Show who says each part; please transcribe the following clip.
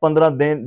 Speaker 1: 15